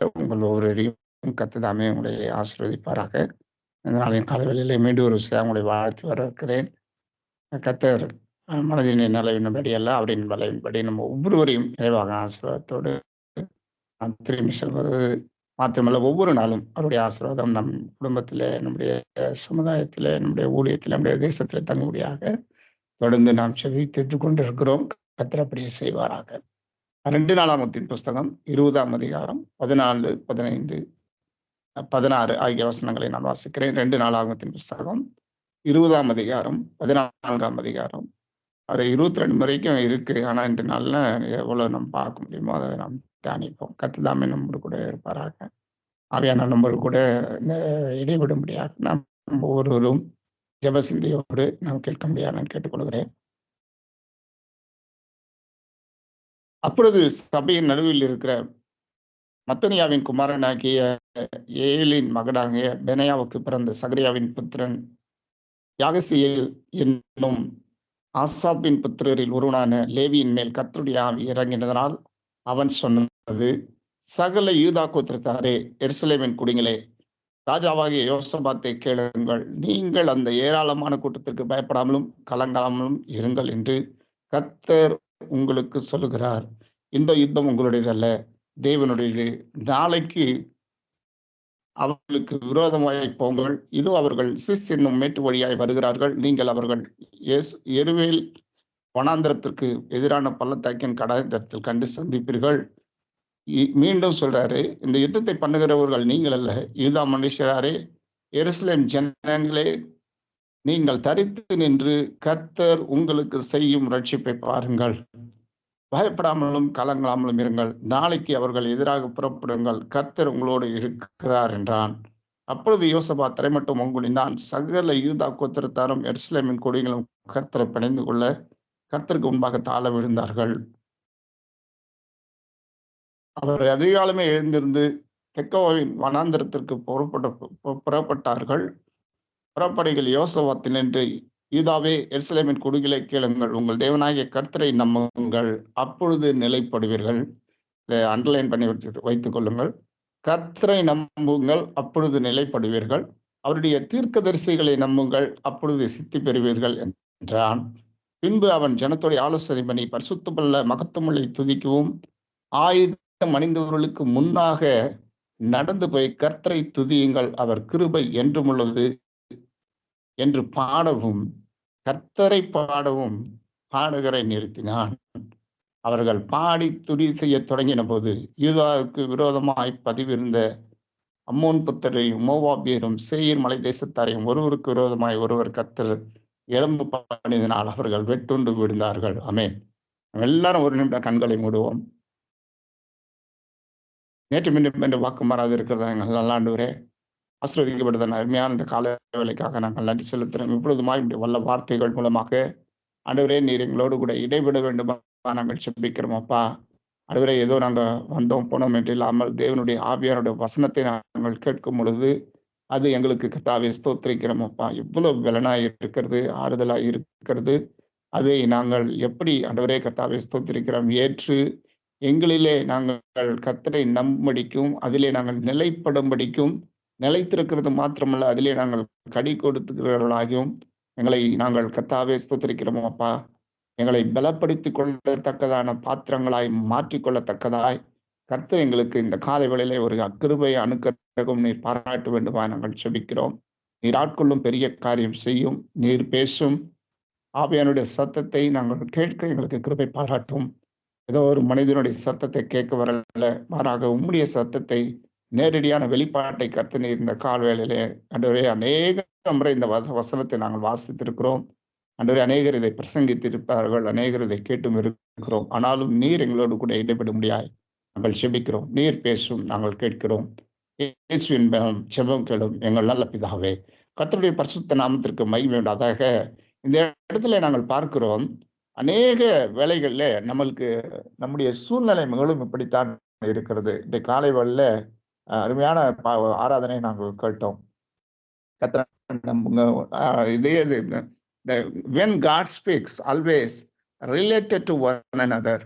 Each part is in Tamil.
உங்கள் ஒவ்வொருவரையும் கர்த்தர் உங்களை ஆசீர்வதிப்பாராக. இந்த நாளின் காலைவேளையிலே மீண்டும் ஒரு விஷயம் உங்களை வாழ்த்தி வரவேற்கிறேன். கர்த்தர் மனதின் நலவின்படி அல்ல, அவரின் பலவின்படி நம்ம ஒவ்வொருவரையும் நிறைவாக ஆசீர்வாதத்தோடு நாம் திரும்பி செல்வது மாத்திரமல்ல, ஒவ்வொரு நாளும் அவருடைய ஆசீர்வாதம் நம் குடும்பத்திலே, நம்முடைய சமுதாயத்திலே, நம்முடைய ஊழியத்திலே, நம்முடைய தேசத்திலே தங்கும்படியாக தொடர்ந்து நாம் செபித்துக் கொண்டிருக்கிறோம். கர்த்தர் அப்படியே செய்வாராக. 2 நாளாகமத்தின் புஸ்தகம் 20ஆம் அதிகாரம் 14, 15, 16 ஆகிய வசனங்களை நான் வாசிக்கிறேன். 2 நாளாகமத்தின் புஸ்தகம் 20ஆம் அதிகாரம் 14ஆம் அதிகாரம் அது 22 வரைக்கும் இருக்கு. ஆனா இன்று நாள்ல எவ்வளவு நம்ம பார்க்க முடியுமோ அதை நாம் தியானிப்போம். கர்த்தர் தாமே நம்மோடு கூட இருப்பாராக. ஆவியானவர் நம்மோடு கூட இடைவிடும்படியாக நாம் ஒவ்வொருவரும் ஜெப சிந்தையோடு நாம் கேட்க முடியாது நான் கேட்டுக்கொள்கிறேன். அப்பொழுது சபையின் நடுவில் இருக்கிற மத்தனியாவின் குமாரனாகிய ஏலின் மகனாகிய பெனாயாவுக்கு பிறந்த சகரியாவின் புத்திரன் யாகசியேல் என்னும் ஆசாப்பின் புத்திரரில் ஒருவனான லேவியின் மேல் கர்த்தருடைய ஆவி இறங்கினதனால் அவன் சொன்னது, சகல யூதா கோத்திரத்தாரே, எருசலேமின் குடிகளே, ராஜாவாகிய யோசபாத்தை கேளுங்கள். நீங்கள் அந்த ஏராளமான கூட்டத்திற்கு பயப்படாமலும் கலங்காமலும் இருங்கள் என்று கர்த்தர் உங்களுக்கு சொல்லுகிறார். இந்த யுத்தம் உங்களுடையதல்ல, தேவனுடையது. நாளைக்கு அவர்களுக்கு விரோதமாய் போங்கள். இதோ அவர்கள் சிஸ் என்னும் மேட்டு வழியாய் வருகிறார்கள். நீங்கள் அவர்கள் எருவேல் வனாந்திரத்திற்கு எதிரான பள்ளத்தாக்கின் கடாயத்தில் கண்டு சந்திப்பீர்கள். மீண்டும் சொல்றாரு, இந்த யுத்தத்தை பண்ணுகிறவர்கள் நீங்கள் அல்ல, யூதா மனுஷராரே, எருசலேம் ஜனங்களே, நீங்கள் தரித்து நின்று கர்த்தர் உங்களுக்கு செய்யும் ரட்சிப்பை பாருங்கள். பயப்படாமலும் கலங்காமலும் இருங்கள். நாளைக்கு அவர்கள் எதிராக புறப்படுங்கள். கர்த்தர் உங்களோடு இருக்கிறார் என்றான். அப்பொழுது யோசபா தரைமட்டும் ஒங்குனிந்தான். சகல யூதா கோத்திரத்தாரும் எருசலேமின் கொடிகளும் கர்த்தரை பிணைந்து கொள்ள கர்த்தருக்கு முன்பாக தாழ விழுந்தார்கள். அவர் அதிகாலமே எழுந்திருந்து தெக்கோவின் வனாந்திரத்திற்கு புறப்பட்டார்கள். புறப்படைகள் யோசபாத்தினின்று, யூதாவே, எருசலேமின் குடிகளை கேளுங்கள், உங்கள் தேவனாகிய கர்த்தரை நம்புங்கள், அப்பொழுது நிலைப்படுவீர்கள். இதை அண்டர்லைன் பண்ணி வைத்துக் கொள்ளுங்கள். கர்த்தரை நம்புங்கள், அப்பொழுது நிலைப்படுவீர்கள். அவருடைய தீர்க்கதரிசிகளை நம்புங்கள், அப்பொழுது சித்தி பெறுவீர்கள் என்றான். பின்பு அவன் ஜனத்தோடைய ஆலோசனை பண்ணி, பரிசுத்தமுள்ள மகத்துவங்களை துதிக்கவும் ஆயுதம் அணிந்தவர்களுக்கு முன்னாக நடந்து போய் கர்த்தரை துதியுங்கள், அவர் கிருபை என்றும் உள்ளது என்று பாடவும், கர்த்தரை பாடவும் பாடகரை நிறுத்தினான். அவர்கள் பாடி துதி செய்ய தொடங்கின போது யூதாவுக்கு விரோதமாய் பதிவிருந்த அம்மோன் புத்தரையும் மோவாபியரும் சேயீர் மலை தேசத்தாரையும் ஒருவருக்கு விரோதமாய் ஒருவர் கர்த்தர் எலும்பு பண்ணினால் அவர்கள் வெட்டுண்டு விழுந்தார்கள். ஆமென். எல்லாரும் ஒரு நிமிடம் கண்களை மூடுவோம். நேற்று மீண்டும் என்று வாக்கு மாறாது இருக்கிறதா எங்கள் நல்லாண்டவரே, ஆசீர்வதிக்கப்பட்டதன் அருமையான இந்த கால வேலைக்காக நாங்கள் நன்றி செலுத்துகிறோம். இப்பொழுதுமாய் வல்ல வார்த்தைகள் மூலமாக ஆண்டவரே, நீர் எங்களோடு கூட இடைவிட வேண்டுமா நாங்கள் செபிக்கிறோம் அப்பா. ஆண்டவரே, ஏதோ நாங்கள் வந்தோம் போனோம் என்று இல்லாமல் தேவனுடைய ஆவியாருடைய வசனத்தை நாங்கள் கேட்கும் பொழுது அது எங்களுக்கு கர்த்தாவே ஸ்தோத்திரிக்கிறோம் அப்பா. இவ்வளவு பலனாய் இருக்கிறது, ஆறுதலாய் இருக்கிறது. அதை நாங்கள் எப்படி ஆண்டவரே கர்த்தாவே ஸ்தோத்திரிக்கிறோம் ஏற்று எங்களிலே நாங்கள் கர்த்தரை நம்படிக்கும் அதிலே நாங்கள் நிலைப்படும்படிக்கும் நிலைத்திருக்கிறது மாத்திரமல்ல, அதிலே நாங்கள் கடி கொடுத்துகிறவர்களாகவும் எங்களை நாங்கள் கர்த்தாவே ஸ்தோத்திரிக்கிறோம் அப்பா. எங்களை பலப்படுத்திக் கொள்ளத்தக்கதான பாத்திரங்களாய் மாற்றிக்கொள்ளத்தக்கதாய் கர்த்தர் எங்களுக்கு இந்த காலை வேளையிலே ஒரு கிருபை அனுக்கிரகம் நீர் பாராட்ட வேண்டுமா நாங்கள் செபிக்கிறோம். நீர் ஆட்கொள்ளும் பெரிய காரியம் செய்யும். நீர் பேசும் ஆவியானுடைய சத்தத்தை நாங்கள் கேட்க எங்களுக்கு கிருபை பாராட்டும். ஏதோ ஒரு மனிதனுடைய சத்தத்தை கேட்க வரல, மாறாக உம்முடைய சத்தத்தை நேரடியான வெளிப்பாட்டை கர்த்தர் நீர் இந்த கால்வேளையிலே ஆண்டவரே அநேக முறை இந்த வசனத்தை நாங்கள் வாசித்திருக்கிறோம். ஆண்டவரே, அநேகர் இதை பிரசங்கித்திருப்பார்கள், அநேகர் இதை கேட்டும் இருக்கிறோம். ஆனாலும் நீர் எங்களோடு கூட இடைபெற முடியாது நாங்கள் செபிக்கிறோம். நீர் பேசும், நாங்கள் கேட்கிறோம். இயேசுவின் செபம் கேளும் எங்கள் நல்ல பிதாவே. கர்த்தருடைய பரிசுத்த நாமத்திற்கு மகிமை உண்டாதாக. இந்த இடத்துல நாங்கள் பார்க்கிறோம், அநேக வேளைகள்ல நம்மளுக்கு நம்முடைய சூழ்நிலை மிகவும் இப்படித்தான் இருக்கிறது. இந்த காலை வேளையில அருமையான ஆராதனை நாங்கள் கேட்டோம். when God speaks always related to one another,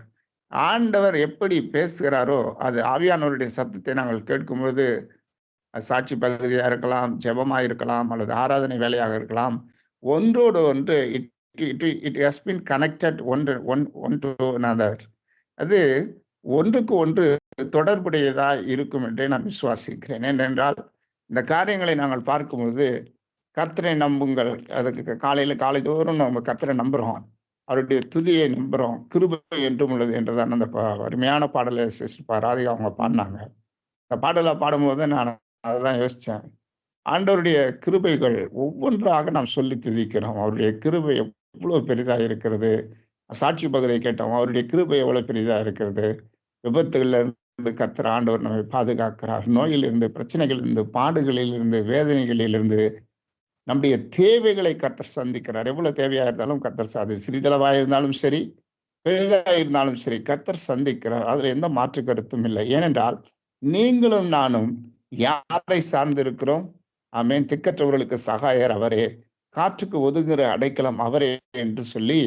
ஆண்டவர் எப்படி பேசுகிறாரோ, அது ஆவியானவருடைய சத்தத்தை நாங்கள் கேட்கும்போது, அது சாட்சி பகுதியா இருக்கலாம், ஜெபமா இருக்கலாம், அல்லது ஆராதனை வேலையாக இருக்கலாம். ஒன்றோடு ஒன்று it it it has been connected one to another. அது ஒன்றுக்கு ஒன்று தொடர்புடையதா இருக்கும் என்றே நான் விசுவாசிக்கிறேன். ஏனென்றால், இந்த காரியங்களை நாங்கள் பார்க்கும்பொழுது, கர்த்தரை நம்புங்கள். அதுக்கு காலைதோறும் நம்ம கர்த்தரை நம்புறோம். அவருடைய துதியை நம்புறோம். கிருபை என்றும் உள்ளது என்றுதான் அந்த அருமையான பாடலை சிஸ்டர் ராதிகா அவங்க பாடுனாங்க. இந்த பாடலை பாடும்போது நான் அததான் யோசிச்சேன். ஆண்டவருடைய கிருபைகள் ஒவ்வொன்றாக நாம் சொல்லி துதிக்கிறோம். அவருடைய கிருபை எவ்வளவு பெரிதா இருக்கிறது. சாட்சி பகுதியை கேட்டோம். அவருடைய கிருபை எவ்வளவு பெரிதா இருக்கிறது. விபத்துகள்ல இருந்து கர்த்தர் ஆண்டவர் நம்மை பாதுகாக்கிறார். நோயிலிருந்து, பிரச்சனைகளிலிருந்து, பாடுகளிலிருந்து, வேதனைகளிலிருந்து நம்முடைய தேவைகளை கர்த்தர் சந்திக்கிறார். எவ்வளவு தேவையா இருந்தாலும் கர்த்தர் அது சிறிதளவா இருந்தாலும் சரி, பெரிதா இருந்தாலும் சரி, கர்த்தர் சந்திக்கிறார். அதுல எந்த மாற்று கருத்தும் இல்லை. ஏனென்றால் நீங்களும் நானும் யாரை சார்ந்திருக்கிறோம்? ஆமென். திக்கற்றவர்களுக்கு சகாயர் அவரே, காற்றுக்கு ஒதுங்குகிற அடைக்கலம் அவரே என்று சொல்லி,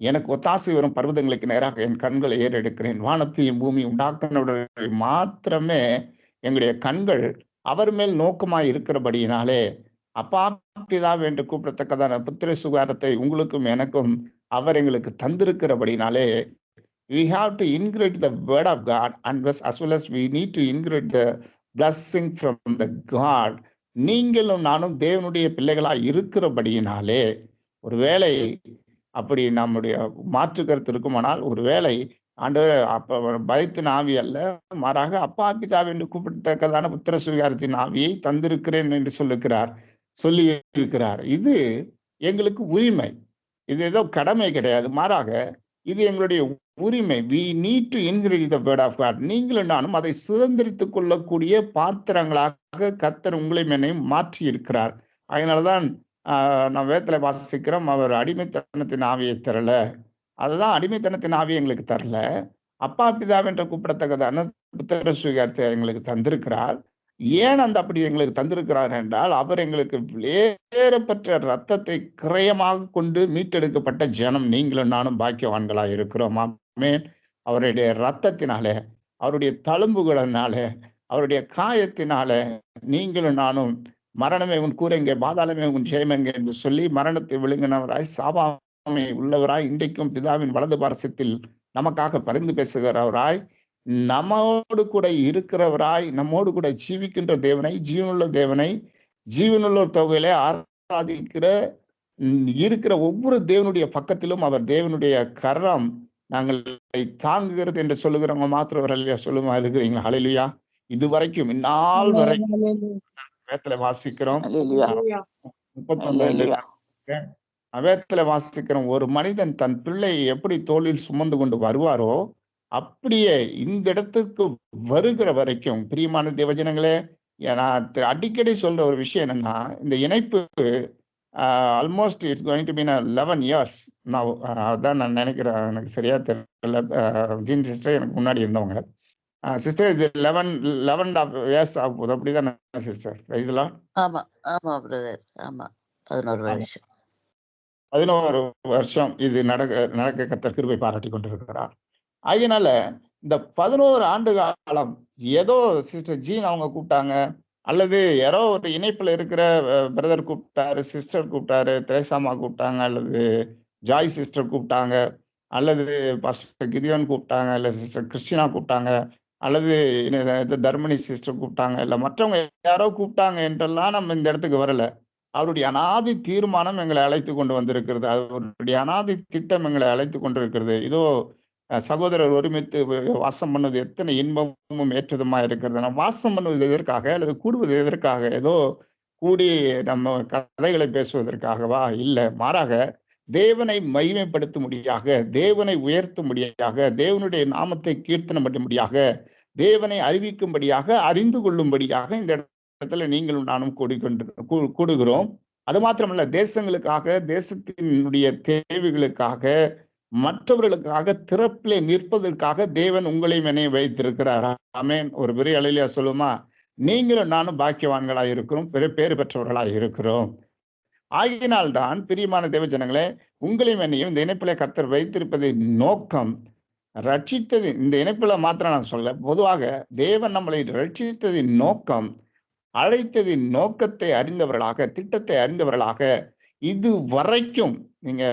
எனக்கு ஒத்தாசை வரும் பர்வதங்களுக்கு நேராக என் கண்களை ஏறெடுக்கிறேன். வானத்தையும் பூமியும் உண்டாக்கினவரை மாத்திரமே எங்களுடைய கண்கள் அவர் மேல் நோக்கமாய் இருக்கிறபடியினாலே, அப்பா பிதாவே என்று கூப்பிடத்தக்கதான புத்திர சுகாரத்தை உங்களுக்கும் எனக்கும் அவர் எங்களுக்கு தந்திருக்கிறபடினாலே, we have to integrate the word of God, and as well as we need to integrate the blessing from the God. நீங்களும் நானும் தேவனுடைய பிள்ளைகளாய் இருக்கிறபடியினாலே, ஒருவேளை அப்படி நம்முடைய மாற்று கருத்து இருக்குமானால், ஒருவேளை ஆண்டவரே அப்ப பயத்தின் ஆவி அல்ல, மாறாக அப்பா பிதாவே என்று கூப்பிடத்தக்கதான புத்திர சுவிகாரத்தின் ஆவியை தந்திருக்கிறேன் என்று சொல்லி இருக்கிறார். இது எங்களுக்கு உரிமை. இது ஏதோ கடமை கிடையாது. மாறாக இது எங்களுடைய உரிமை. we need to integrate the word of God. நீங்களும் நானும் அதை சுதந்திரித்துக் கொள்ளக்கூடிய பாத்திரங்களாக கர்த்தர் உங்களையும் என்னையும் மாற்றி இருக்கிறார். அதனாலதான் நான் வேதத்துல வாசிக்கிறோம், அவர் அடிமைத்தனத்தின் ஆவியை தரல. அதுதான் அடிமைத்தனத்தின் ஆவியை எங்களுக்கு தரல. அப்பா பிதாவென்று கூப்பிடத்தக்கதான புத்திர சுவிகாரத்தை எங்களுக்கு தந்திருக்கிறார். ஏன் அப்படி எங்களுக்கு தந்திருக்கிறார் என்றால், அவர் எங்களுக்கு விலையேறப்பெற்ற ரத்தத்தை கிரயமாக கொண்டு மீட்டெடுக்கப்பட்ட ஜனம் நீங்களும் நானும் பாக்கியவான்களாய் இருக்கிறோம். ஆமென். அவருடைய ரத்தத்தினாலே, அவருடைய தழும்புகளினாலே, அவருடைய காயத்தினாலே நீங்களும் நானும் மரணமே உன் கூரெங்கே, பாதாளமே உன் ஜெயமெங்கே என்று சொல்லி மரணத்தை விழுங்கினவராய், சாவாமை உள்ளவராய், இன்றைக்கும் பிதாவின் வலது பாரசத்தில் நமக்காக பரிந்து பேசுகிறவராய், நம்மோடு கூட இருக்கிறவராய், நம்மோடு கூட ஜீவிக்கின்ற தேவனை, ஜீவனுள்ள தேவனை, ஜீவனுள்ளோர் தொகையிலே ஆராதிக்கிற இருக்கிற ஒவ்வொரு தேவனுடைய பக்கத்திலும் அவர் தேவனுடைய கரம் நாங்களை தாங்குகிறது என்று சொல்லுகிறவங்க மாத்திரம் இல்லையா? சொல்லுமா இருக்கிறீங்களா? ஹல்லேலூயா. இதுவரைக்கும் இந்நாள் வரை வேதத்துல வாசிக்கிறோம். 39 வேதத்துல வாசிக்கிறோம். ஒரு மனிதன் தன் பிள்ளையை எப்படி தோளில் சுமந்து கொண்டு வருவாரோ, அப்படியே இந்த இடத்துக்கு வருகிற வரைக்கும், பிரியமான தேவஜனங்களே, நான் அடிக்கடி சொல்ற ஒரு விஷயம் என்னன்னா, இந்த இணைப்பு almost it's going to be 11 years. நான் அதான் நான் நினைக்கிறேன். எனக்கு சரியா தெரியல. ஜீன் சிஸ்டர் எனக்கு முன்னாடி இருந்தவங்க. சிஸ்டர் இது 11 இயர்ஸ் ஆக போகுது. அப்படிதானே சிஸ்டர்? Praise the Lord. ஆமா ஆமா பிரதர். ஆமா 11 வருஷம். 11 வருஷம் இது நடக்க கர்த்தர் கிருபை பாராட்டி கொண்டிருக்கிறார். ஆகையினால இந்த 11 ஆண்டு காலம் ஏதோ சிஸ்டர் ஜீன் அவங்க கூப்பிட்டாங்க, அல்லது யாரோ ஒரு இணைப்புல இருக்கிற பிரதர் கூப்பிட்டாரு, சிஸ்டர் கூப்பிட்டாரு, திரேசாமா கூப்பிட்டாங்க, அல்லது ஜாய் சிஸ்டர் கூப்பிட்டாங்க, அல்லது பாஸ்டர் கிதியோன் கூப்பிட்டாங்க, இல்ல சிஸ்டர் கிறிஸ்டினா கூப்பிட்டாங்க, அல்லது தர்மனி சிஸ்டர் கூப்பிட்டாங்க, இல்ல மற்றவங்க யாரோ கூப்பிட்டாங்க என்றெல்லாம் நம்ம இந்த இடத்துக்கு வரல. அவருடைய அனாதி தீர்மானம் எங்களை அழைத்து கொண்டு வந்திருக்கிறது. அவருடைய அனாதி திட்டம் எங்களை அழைத்து கொண்டிருக்கிறது. இதோ சகோதரர் ஒருமித்து வாசம் பண்ணுவது எத்தனை இன்பமும் ஏற்றதுமா இருக்கிறது. நம்ம வாசம் பண்ணுவது எதற்காக, அல்லது கூடுவது எதற்காக? ஏதோ கூடி நம்ம கதைகளை பேசுவதற்காகவா? இல்லை, மாறாக தேவனை மகிமைப்படுத்தும்படியாக, தேவனை உயர்த்தும்படியாக, தேவனுடைய நாமத்தை கீர்த்தனம் பண்ணும்படியாக, தேவனை அறிவிக்கும்படியாக, அறிந்து கொள்ளும்படியாக இந்த இடத்துல நீங்களும் நானும் கூடுகிறோம். அது மாத்திரமல்ல, தேசங்களுக்காக, தேசத்தினுடைய தேவைகளுக்காக, மற்றவர்களுக்காக திறப்பிலே நிற்பதற்காக தேவன் உங்களையும் என்னை வைத்திருக்கிறார். ஆமென். ஒரு பெரிய அலையில சொல்லுமா, நீங்களும் நானும் பாக்கியவான்களாய் இருக்கிறோம், பேறு பெற்றவர்களாய் இருக்கிறோம். ஆகினால்தான் பிரியமான தேவ ஜனங்களே, உங்களையும் என்னையும் இந்த இணைப்பிலே கர்த்தர் வைத்திருப்பது நோக்கம். ரட்சித்தது இந்த இணைப்புல மாத்திரம் நான் சொல்ல, பொதுவாக தேவன் நம்மளை ரட்சித்ததின் நோக்கம், அழைத்ததின் நோக்கத்தை அறிந்தவர்களாக, திட்டத்தை அறிந்தவர்களாக, இதுவரைக்கும் நீங்க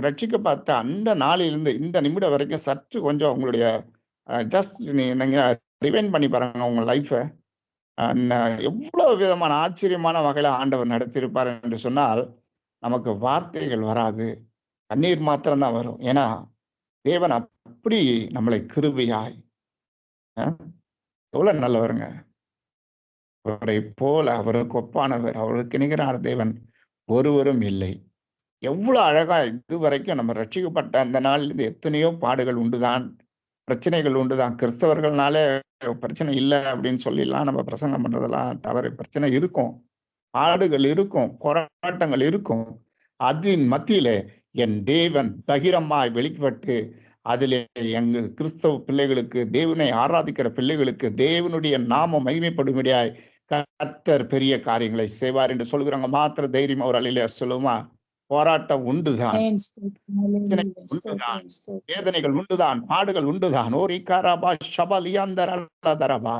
ரட்சிக்கப்பட்ட அந்த நாளிலிருந்து இந்த நிமிடம் வரைக்கும் சற்று கொஞ்சம் உங்களுடைய ஜஸ்ட் நீங்க ரிவைண்ட் பண்ணி பாருங்க உங்க லைஃப. எவ்வளவு விதமான ஆச்சரியமான வகையில ஆண்டவர் நடத்தியிருப்பார் என்று சொன்னால், நமக்கு வார்த்தைகள் வராது. கண்ணீர் மாத்திரம் தான் வரும். ஏன்னா, தேவன் அப்படி நம்மளை கிருபையாய் எவ்வளவு நல்லவருங்க. அவரை போல அவருக்கு ஒப்பானவர், அவருக்கு நிகரான தேவன் ஒருவரும் இல்லை. எவ்வளவு அழகா இதுவரைக்கும் நம்ம ரட்சிக்கப்பட்ட அந்த நாளில் எத்தனையோ பாடுகள் உண்டுதான், பிரச்சனைகள் உண்டுதான். கிறிஸ்தவர்கள்னாலே பிரச்சனை இல்லை அப்படின்னு சொல்லிலாம் நம்ம பிரசங்கம் பண்றதெல்லாம் தவறு. பிரச்சனை இருக்கும், பாடுகள் இருக்கும், போராட்டங்கள் இருக்கும். அதன் மத்தியிலே என் தேவன் பகிரமாய் வெளிப்பட்டு அதிலே எங்கள் கிறிஸ்தவ பிள்ளைகளுக்கு, தேவனை ஆராதிக்கிற பிள்ளைகளுக்கு தேவனுடைய நாமம் மகிமைப்படும்படியாய் கர்த்தர் பெரிய காரியங்களை செய்வார் என்று சொல்கிறாங்க. மாத்திர தைரியம் ஒரு அலையில சொல்லுமா, போராட்டம் உண்டுதான், உண்டுதான், வேதனைகள் உண்டுதான், பாடுகள் உண்டுதான். ஓரிகாராபா ஷபலியாந்தரபா,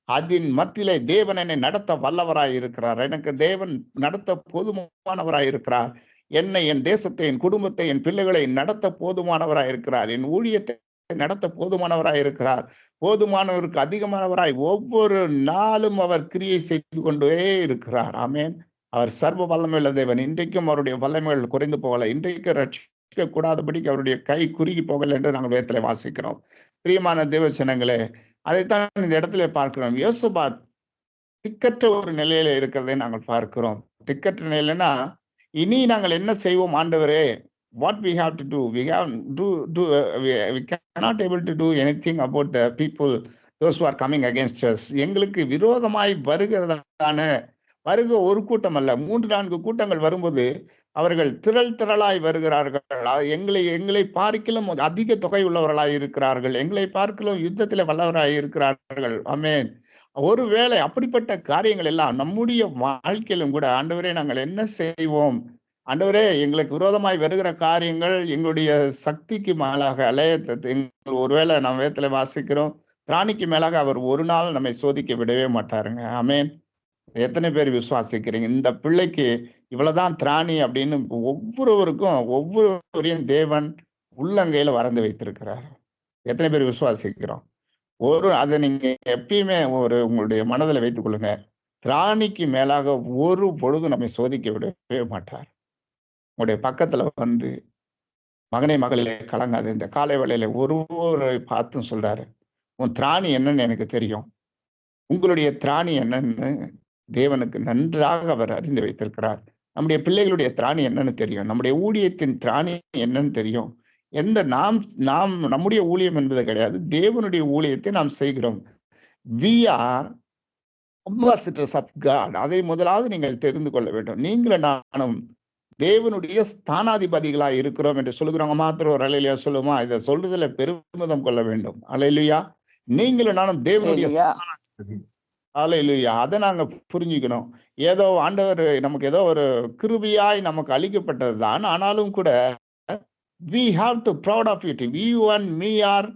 அதன் மத்தியிலே தேவன் என்னை நடத்த வல்லவராய் இருக்கிறார். எனக்கு தேவன் நடத்த போதுமானவராய் இருக்கிறார். என்னை, என் தேசத்தை, என் குடும்பத்தை, என் பிள்ளைகளை நடத்த போதுமானவராய் இருக்கிறார். என் ஊழியத்தை நடத்த போதுமானவராய் இருக்கிறார். போதுமானவருக்கு அதிகமானவராய் ஒவ்வொரு நாளும் அவர் கிரியை செய்து கொண்டே இருக்கிறார். ஆமேன். அவர் சர்வ வல்லமையுள்ள தேவன். இன்றைக்கும் அவருடைய வல்லமைகள் குறைந்து போகல. இன்றைக்கு ரட்சிக்க கூடாதபடிக்கு அவருடைய கை குறுகி போகல என்று நாங்கள் வேதத்திலே வாசிக்கிறோம். பிரியமான தேவஜனங்களே, அதைத்தான் இந்த இடத்துல பார்க்கிறோம். யோசபாத் திக்கற்ற ஒரு நிலையில இருக்கிறதை நாங்கள் பார்க்கிறோம். திக்கற்ற நிலைன்னா, இனி நாங்கள் என்ன செய்வோம் ஆண்டவரே? What we have to do? We cannot able to do anything about the people, those who are coming against us. எங்களுக்கு விரோதமாய் வருக ஒரு கூட்டம் அல்ல, 3-4 கூட்டங்கள் வரும்போது அவர்கள் திரளாய் வருகிறார்கள். எங்களை பார்க்கிலும் அதிக தொகை உள்ளவர்களாய் இருக்கிறார்கள். எங்களை பார்க்கிலும் யுத்தத்தில் வல்லவராய் இருக்கிறார்கள். ஆமென். ஒருவேளை அப்படிப்பட்ட காரியங்கள் எல்லாம் நம்முடைய வாழ்க்கையிலும் கூட, ஆண்டவரே நாங்கள் என்ன செய்வோம்? ஆண்டவரே, எங்களுக்கு விரோதமாய் வருகிற காரியங்கள் எங்களுடைய சக்திக்கு மேலாக ஒருவேளை நம்ம வேதத்துல வாசிக்கிறோம், திராணிக்கு மேலாக அவர் ஒரு நாள் நம்மை சோதிக்க விடவே மாட்டாருங்க. ஆமென். எத்தனை பேர் விசுவாசிக்கிறீங்க? இந்த பிள்ளைக்கு இவ்வளவுதான் திராணி அப்படின்னு ஒவ்வொருவருக்கும் ஒவ்வொருவரையும் தேவன் உள்ளங்கையில வரைந்து வைத்திருக்கிறார். எத்தனை பேர் விசுவாசிக்கிறோம்? அதை நீங்க எப்பயுமே உங்களுடைய மனதில் வைத்துக் கொள்ளுங்க. திராணிக்கு மேலாக ஒரு பொழுது நம்மை சோதிக்க விடவே மாட்டார். உங்களுடைய பக்கத்துல வந்து, மகனே மகளே கலங்காது, இந்த காலை வேளையில ஒருவரை பார்த்தும் சொல்றாரு, உன் திராணி என்னன்னு எனக்கு தெரியும். உங்களுடைய திராணி என்னன்னு தேவனுக்கு நன்றாக அவர் அறிந்து வைத்திருக்கிறார். நம்முடைய பிள்ளைகளுடைய திராணி என்னன்னு தெரியும். நம்முடைய ஊழியத்தின் திராணி என்னன்னு தெரியும். நம்முடைய ஊழியம் என்பது கிடையாது, தேவனுடைய ஊழியத்தை நாம் செய்கிறோம். We are ambassadors of God. அதை முதலாவது நீங்கள் தெரிந்து கொள்ள வேண்டும். நீங்களும் நானும் தேவனுடைய ஸ்தானாதிபதிகளாய் இருக்கிறோம் என்று சொல்லுகிறவங்க மாத்திரம் ஒரு அல்லேலூயா சொல்லுமா? இதை சொல்றதுல பெருமிதம் கொள்ள வேண்டும். அல்லேலூயா. நீங்களும் நானும் தேவனுடைய ஸ்தானாதிபதி. அல்லேலூயா. அதை நாங்க புரிஞ்சுக்கணும். ஏதோ ஆண்டவர் நமக்கு ஏதோ ஒரு கிருபையாய் நமக்கு அளிக்கப்பட்டது தான். ஆனாலும் கூட we have to proud of it. You and me are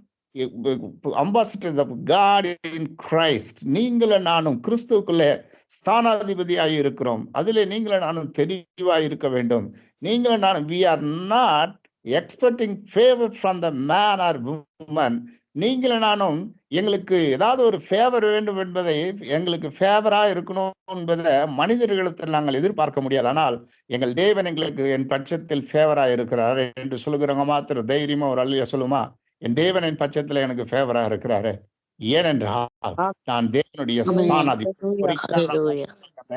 ambassadors of God in Christ. நீங்களும் நானும் கிறிஸ்துவுக்குள்ளே ஸ்தானாதிபதியாய் இருக்கிறோம். அதிலே நீங்களும் நானும் தெளிவாய் இருக்க வேண்டும். நீங்களும் நானும் we are not expecting favor from the man or woman. நீங்களும் நானும் எங்களுக்கு ஏதாவது ஒரு ஃபேவர் வேண்டும் என்பதை, எங்களுக்கு ஃபேவரா இருக்கணும் என்பதை மனிதர்களிடத்தில் நாங்கள் எதிர்பார்க்க முடியாது. ஆனால் எங்கள் தேவன் எங்களுக்கு என் பட்சத்தில் ஃபேவரா இருக்கிறார் என்று சொல்லுகிறவங்க மாத்திரம் தைரியமா ஒரு அல்லையா சொல்லுமா? என் தேவன் என் பட்சத்துல எனக்கு ஃபேவரா இருக்கிறாரு. ஏனென்றால் நான் தேவனுடைய ஸ்தானாதிபதி.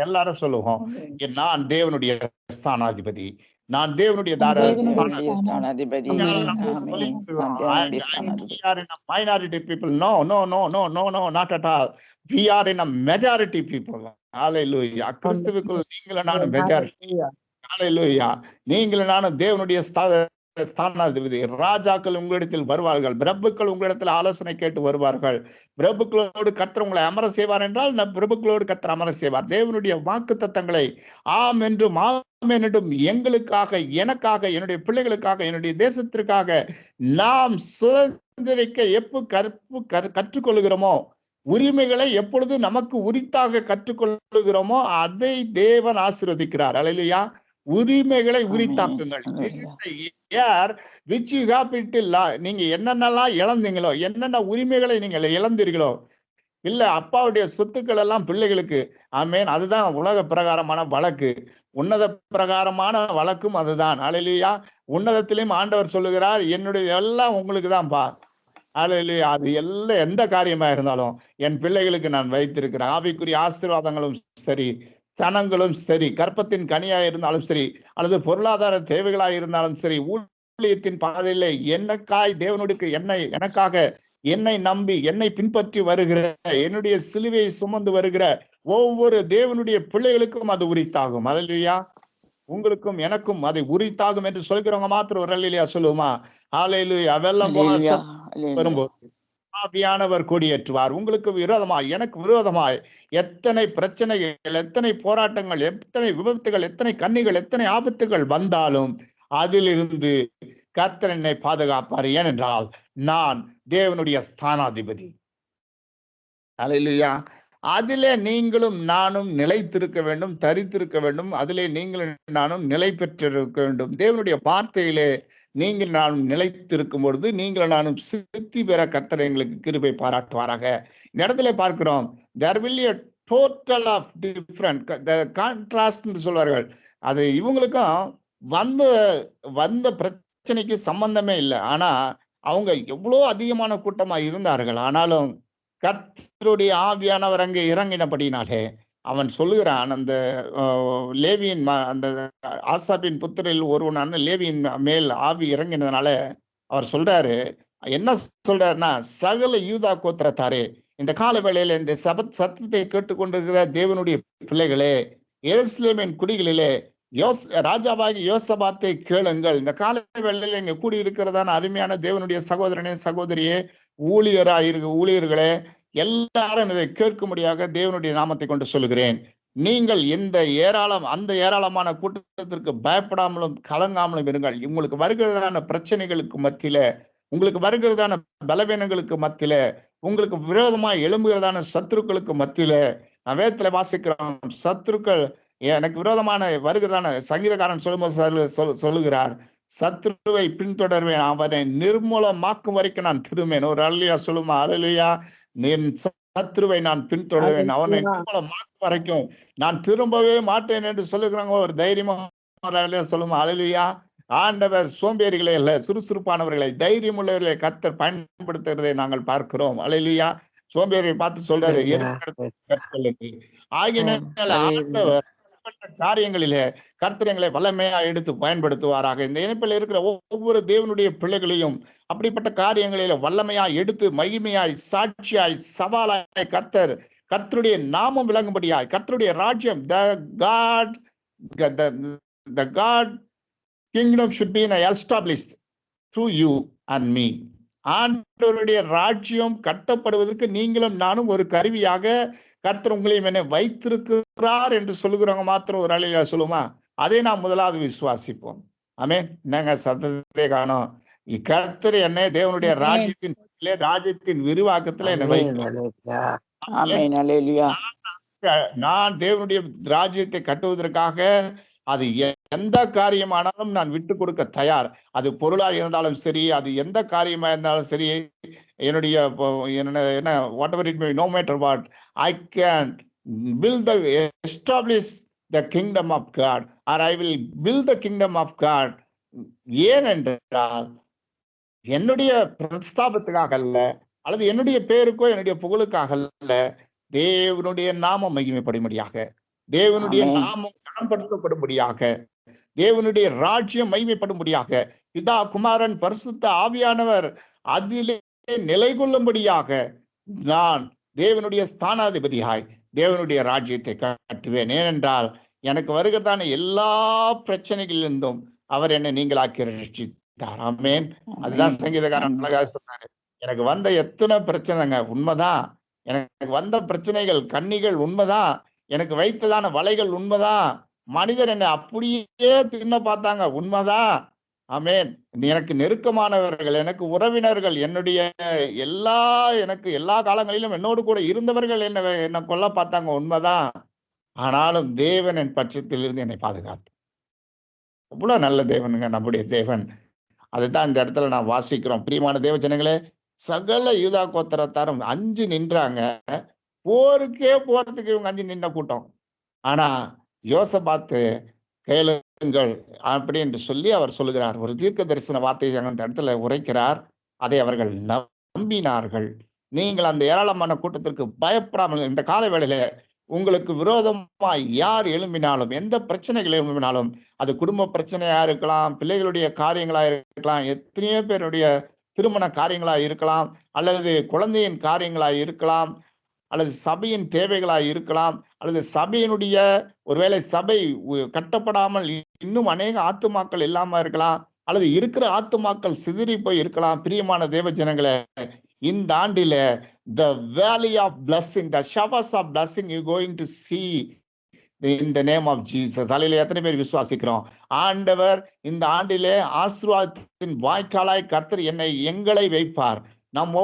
எல்லாரும் சொல்லுவோம், நான் தேவனுடைய ஸ்தானாதிபதி, நான் தேவனுடைய ஸ்தானாதிபதி. Minority people, no, not at all. We are in a majority people. Hallelujah. கிறிஸ்துவுக்குள் நீங்களும் நானும் மெஜாரிட்டி. ஹalleluya. நீங்களும் நானும் தேவனுடைய ஸ்தானாதிபதி. ராஜாக்கள் உங்களிடத்தில் வருவார்கள், பிரபுக்கள் உங்களிடத்தில் ஆலோசனை கேட்டு வருவார்கள். பிரபுக்களோடு கர்த்தர் உங்களை அமர செய்வார் என்றால் பிரபுக்களோடு கர்த்தர் அமர செய்வார். தேவனுடைய வாக்குத்தத்தங்களை ஆம் என்றும் ஆமென் என்றும் எங்களுக்காக, எனக்காக, என்னுடைய பிள்ளைகளுக்காக, என்னுடைய தேசத்திற்காக நாம் சுதந்திரிக்க கற்றுக்கொள்கிறோமோ, உரிமைகளை எப்பொழுது நமக்கு உரித்தாக கற்றுக்கொள்ளுகிறோமோ அதை தேவன் ஆசீர்வதிக்கிறார். அல்லேலூயா. உரிமைகளை ஆமென். உரித்தாக்குங்கள். This is hallelujah. The year which you have it நீங்க என்னென்னலாம் இழந்தீங்களோ, என்னென்ன உரிமைகளை நீங்கள் இழந்தீர்களோ, இல்ல அப்பாவுடைய சொத்துக்கள் எல்லாம் பிள்ளைகளுக்கு. ஆமென். அதுதான் உலக பிரகாரமான வழக்கு. உன்னத பிரகாரமான வழக்கும் அதுதான். அல்லேலூயா. உன்னதத்திலும் ஆண்டவர் சொல்லுகிறார், என்னுடைய எல்லாம் உங்களுக்கு தான்ப்பா. அல்லேலூயா. அது எல்லாம் எந்த காரியமா இருந்தாலும் என் பிள்ளைகளுக்கு நான் வைத்திருக்கிறேன். ஆவிக்குரிய ஆசீர்வாதங்களும் சரி, ஸ்தனங்களும் சரி, கற்பத்தின் கனியா இருந்தாலும் சரி, அல்லது பொருளாதார தேவைகளாய் இருந்தாலும் சரி, ஊழியத்தின் பாதையிலே தேவனுக்கு எனக்காக என்னை நம்பி என்னை பின்பற்றி வருகிற, என்னுடைய சிலுவையை சுமந்து வருகிற ஒவ்வொரு தேவனுடைய பிள்ளைகளுக்கும் அது உரித்தாகும். அல்லேலூயா. உங்களுக்கும் எனக்கும் அதை உரித்தாகும் என்று சொல்கிறவங்க மாத்திரம் ஒரு அல்லேலூயா சொல்லுவோமா? அல்லேலூயா. வெள்ளம் போல அல்லேலூயா. அல்லேலூயா. வரும்போது ஆவியானவர் கொடியேற்றுவார். உங்களுக்கு விரோதமாய், எனக்கு விரோதமாய் எத்தனை பிரச்சனைகள், எத்தனை போராட்டங்கள், எத்தனை விபத்துகள், எத்தனை கண்ணிகள், எத்தனை ஆபத்துகள் வந்தாலும் அதிலிருந்து கர்த்தர் என்னை பாதுகாப்பார். ஏனென்றால் நான் தேவனுடைய ஸ்தானாதிபதி. அல்லேலூயா. அதிலே நீங்களும் நானும் நிலைத்திருக்க வேண்டும், தரித்திருக்க வேண்டும். அதிலே நீங்களும் நானும் நிலை பெற்றிருக்க வேண்டும். தேவனுடைய வார்த்தையிலே நீங்கள் நானும் நிலைத்திருக்கும் பொழுது நீங்கள் நானும் சித்தி பெற கர்த்தர் எங்களுக்கு கிருபை பாராட்டுவாராக. இந்த இடத்துல பார்க்கிறோம், there will be a total of different contrast என்று சொல்வார்கள். அது இவங்களுக்கும் வந்த பிரச்சனைக்கு சம்பந்தமே இல்லை. ஆனா அவங்க எவ்வளோ அதிகமான கூட்டமா இருந்தார்கள். ஆனாலும் கர்த்தருடைய ஆவியானவர் அங்கே இறங்கினபடினாலே அவன் சொல்லுகிறான், அந்த லேவியின் அந்த ஆசாபின் புத்திரில் ஒருவனான லேவியின் மேல் ஆவி இறங்கினதுனால அவர் சொல்றாரு, என்ன சொல்றாருன்னா, சகல யூதா கோத்திரத்தாரே, இந்த கால வேளையில இந்த சத்தத்தை கேட்டுக்கொண்டிருக்கிற தேவனுடைய பிள்ளைகளே, எருசலேமின் குடிகளிலே ராஜாவாகி யோசபாத்தை கேளுங்கள். இந்த கால வேளையில இங்க கூடி இருக்கிறதான அருமையான தேவனுடைய சகோதரனே, சகோதரியே, ஊழியர்களே, எல்லாரும் இதை கேட்கும்படியாக தேவனுடைய நாமத்தை கொண்டு சொல்லுகிறேன். நீங்கள் அந்த ஏராளமான கூட்டத்திற்கு பயப்படாமலும் கலங்காமலும் இருங்கள். உங்களுக்கு வருகிறதான பிரச்சனைகளுக்கு மத்தியில, உங்களுக்கு வருகிறதான பலவீனங்களுக்கு மத்தியில, உங்களுக்கு விரோதமாய் எழும்புகிறதான சத்துருக்களுக்கு மத்தியில, வேதத்துல வாசிக்கிறோம், சத்துருக்கள் எனக்கு விரோதமான வருகிறதான சங்கீதக்காரன் சொல்லுகிறார், சத்ருவை பின்தொடர்வேன், அவனை நிர்மூலமாக்கும் வரைக்கும் நான் திரும்பேன். ஒரு அல்லேலூயா சொல்லுமா? அல்லேலூயா. சத்ருவை நான் பின்தொடர்வேன், அவனை நிர்மூலமாக்கும் வரைக்கும் நான் திரும்பவே மாட்டேன் என்று சொல்லுகிறாங்க. ஒரு தைரியமா சொல்லுமா? அல்லேலூயா. ஆண்டவர் சோம்பேறிகளை அல்ல, சுறுசுறுப்பானவர்களை, தைரியம் உள்ளவர்களை கர்த்தர் பயன்படுத்துகிறதை நாங்கள் பார்க்கிறோம். அல்லேலூயா. சோம்பேறியை பார்த்து சொல்றாரு, ஆண்டவர் காரியங்களிலே கர்த்தர் எங்களை வல்லமையா எடுத்து பயன்படுத்துவாராக. இந்த இணைப்பில் இருக்கிற ஒவ்வொரு தேவனுடைய பிள்ளைகளையும் அப்படிப்பட்ட காரியங்களில வல்லமையா எடுத்து மகிமையாய், சாட்சியாய், சவாலாய் கர்த்தருடைய நாமம் விளங்கும்படியாய், கர்த்தருடைய ராஜ்யம், the God kingdom should be established through you and me. ஆண்டவருடைய ராஜ்யம் கட்டப்படுவதற்கு நீங்களும் நானும் ஒரு கருவியாக கர்த்தர் உங்களையும் என்னை வைத்திருக்கிறார் என்று சொல்லுகிறவங்க மாத்திரம் ஒரு அல்லேலூயா சொல்லுமா? அதை நாம் முதலாவது விசுவாசிப்போம். ஆமென். என்னங்க சத்தத்தை காணோம்? கர்த்தர் என்னை தேவனுடைய ராஜ்யத்தின் விரிவாக்கத்துல என்னை வைக்கிறார். நான் தேவனுடைய ராஜ்யத்தை கட்டுவதற்காக அது எந்த காரியமானாலும் நான் விட்டு கொடுக்க தயார். அது பொருளா இருந்தாலும் சரி, அது எந்த காரியமா இருந்தாலும் சரி, என்னுடைய என்ன whatever it may, no matter what, I can establish the kingdom of God, or I will build the kingdom of God. ஏனென்றால் என்னுடைய பிரஸ்தாபத்துக்காக அல்ல, அல்லது என்னுடைய பேருக்கோ என்னுடைய புகழுக்காக அல்ல, தேவனுடைய நாமம் மகிமைப்படும்படியாக, தேவனுடைய நாமம் கனப்படுத்தப்படும்படியாக, தேவனுடைய ராஜ்யம் மகிமைப்படும்படியாக, பிதா, குமாரன், பரிசுத்த ஆவியானவர் அதிலே நிலை கொள்ளும்படியாக நான் தேவனுடைய ஸ்தானாதிபதியாய் தேவனுடைய ராஜ்யத்தை கட்டுவேன். ஏனென்றால் எனக்கு வருகிறதான எல்லா பிரச்சனைகளிலிருந்தும் அவர் என்னை நீங்களாக்கி ரட்சித்தார். ஆமென். அதுதான் சங்கீதக்காரன் அழகாக சொன்னாரு, எனக்கு வந்த எத்தனை பிரச்சனைங்க உண்மைதான், எனக்கு வந்த பிரச்சனைகள் கண்ணிகள் உண்மைதான், எனக்கு வைத்ததான வலைகள் உண்மைதான், மனிதர் என்னை அப்படியே தின்ன பார்த்தாங்க உண்மைதான், ஆமென். எனக்கு நெருக்கமானவர்கள், எனக்கு உறவினர்கள், எனக்கு எல்லா காலங்களிலும் என்னோடு கூட இருந்தவர்கள் என்ன கொல்ல பார்த்தாங்க, உண்மைதான். ஆனாலும் தேவன் என் பட்சத்தில் இருந்து என்னை பாதுகாத்தார். எவ்வளவு நல்ல தேவனுங்க நம்முடைய தேவன். அதுதான் இந்த இடத்துல நான் வாசிக்கிறோம். பிரியமான தேவ ஜனங்களே, சகல யூதா கோத்திரத்தாரும் அஞ்சு நின்றாங்க. போருக்கே போறதுக்கு இவங்க அஞ்சு நின்ன கூட்டம். ஆனா யோசபாத்து கேளுங்கள் அப்படி என்று சொல்லி அவர் சொல்லுகிறார். ஒரு தீர்க்க தரிசன வார்த்தையை அந்த இடத்துல உரைக்கிறார். அதை அவர்கள் நம்பினார்கள். நீங்கள் அந்த ஏராளமான கூட்டத்திற்கு பயப்படாமல் இந்த கால வேளையில உங்களுக்கு விரோதமாய் யார் எழும்பினாலும், எந்த பிரச்சனைகள் எழும்பினாலும், அது குடும்ப பிரச்சனையா இருக்கலாம், பிள்ளைகளுடைய காரியங்களா இருக்கலாம், எத்தனையோ பேருடைய திருமண காரியங்களா இருக்கலாம், அல்லது குழந்தையின் காரியங்களா இருக்கலாம், அல்லது சபையின் தேவைகளாய் இருக்கலாம், அல்லது சபையினுடைய ஒருவேளை சபை கட்டப்படாமல் இன்னும் அநேக ஆத்துமாக்கள் இல்லாம இருக்கலாம், அல்லது இருக்கிற ஆத்துமாக்கள் சிதறி போய் இருக்கலாம். பிரியமான தேவ ஜனங்களே, இந்த ஆண்டில the valley of blessing, the showers of blessing you going to see in the name of Jesus. அல்லேலூயா. எத்தனை பேர் விசுவாசிக்கிறோம்? ஆண்டவர் இந்த ஆண்டிலே ஆசீர்வாதத்தின் வாய்க்காலாய் கர்த்தர் எங்களை வைப்பார். நாம்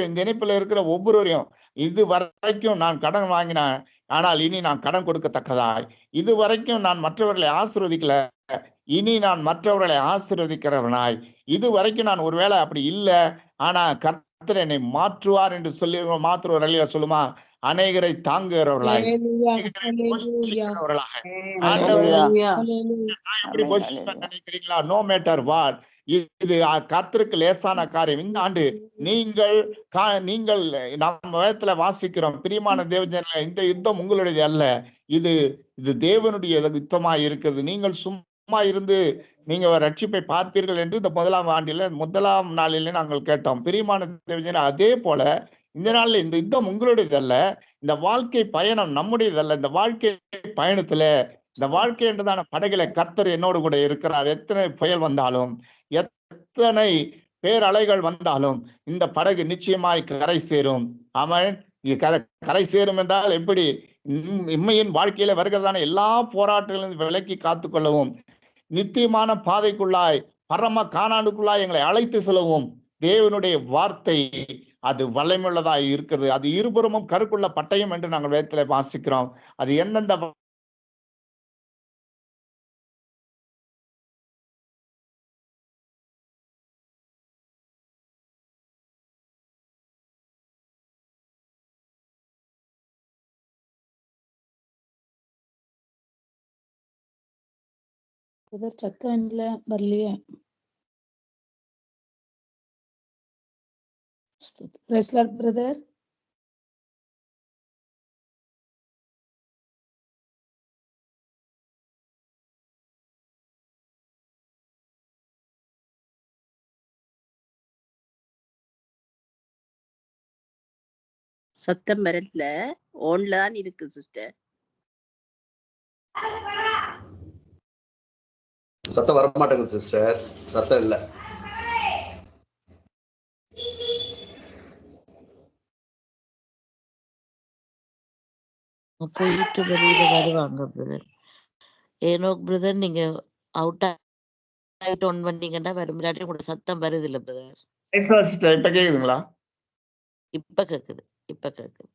இந்த இணைப்பில் இருக்கிற ஒவ்வொருவரையும், இது வரைக்கும் நான் கடன் வாங்கினேன், ஆனால் இனி நான் கடன் கொடுக்கத்தக்கதாய், இது வரைக்கும் நான் மற்றவர்களை ஆசீர்வதிக்கல, இனி நான் மற்றவர்களை ஆசீர்வதிக்கிறவனாய், இது வரைக்கும் நான் ஒருவேளை அப்படி இல்லை, ஆனா கர்த்தர் என்னை மாற்றுவார் என்று சொல்லி மாற்றுவர்கள் சொல்லுமா, அநேகரை தாங்குகிறவர்களாய், போஷிக்கிறவர்களாக. நினைக்கிறீங்களா? நோ மேட்டர் வாட், இது கர்த்தருக்கு லேசான காரியம். இந்த ஆண்டு நீங்கள் நம்ம வேதத்துல வாசிக்கிறோம், பிரியமான தேவஜனங்களே, இந்த யுத்தம் உங்களுடையது அல்ல, இது தேவனுடைய யுத்தமா இருக்கிறது. நீங்கள் சும்மா இருந்து நீங்க ரட்சிப்பை பார்ப்பீர்கள் என்று இந்த முதலாம் நாளிலே நாங்கள் கேட்டோம். பிரியமான தேவஜனங்களே, அதே போல இந்த நாள்ல இந்த யுத்தம் உங்களுடையது அல்ல, இந்த வாழ்க்கை பயணம் நம்முடையதல்ல. இந்த வாழ்க்கை பயணத்துல, இந்த வாழ்க்கை என்றதான படகுல கர்த்தர் என்னோடு கூட இருக்கிறார். எத்தனை புயல் வந்தாலும், எத்தனை பேரலைகள் வந்தாலும், இந்த படகு நிச்சயமாய் கரை சேரும். அவன் கரை சேரும் என்றால் எப்படி? இம்மையின் வாழ்க்கையில வருகிறதான எல்லா போராட்டங்களிலும் விலக்கி காத்து கொள்ளவும், நித்தியமான பாதைக்குள்ளாய், பரம கானானுக்குள்ளாய் எங்களை அழைத்து செல்லவும் தேவனுடைய வார்த்தை அது வல்லமையுள்ளதாய் இருக்கிறது. அது இருபுறமும் கருக்குள்ள பட்டயம் என்று நாங்கள் வேதத்திலே வாசிக்கிறோம். அது எந்தெந்த சத்தம் இல்ல, வரலையே. Praise Lord, brother. சத்தம் வரல, ஓன்ல தான் இருக்கு சிஸ்டர். சத்தம் வர மாட்டேங்குது சிஸ்டர், சத்தம் இல்ல. அப்போ யூடியூப் வெளியில வருவாங்க பிரதர். ஏனோக் பிரதர், நீங்க அவுட் ஆயிட்டு ஒன் பண்ணீங்கன்னா வரும், இல்லாட்டி உங்களோட சத்தம் வருது இல்ல பிரதர். இப்ப கேக்குதுங்களா? இப்ப கேக்குது, இப்ப கேக்குது.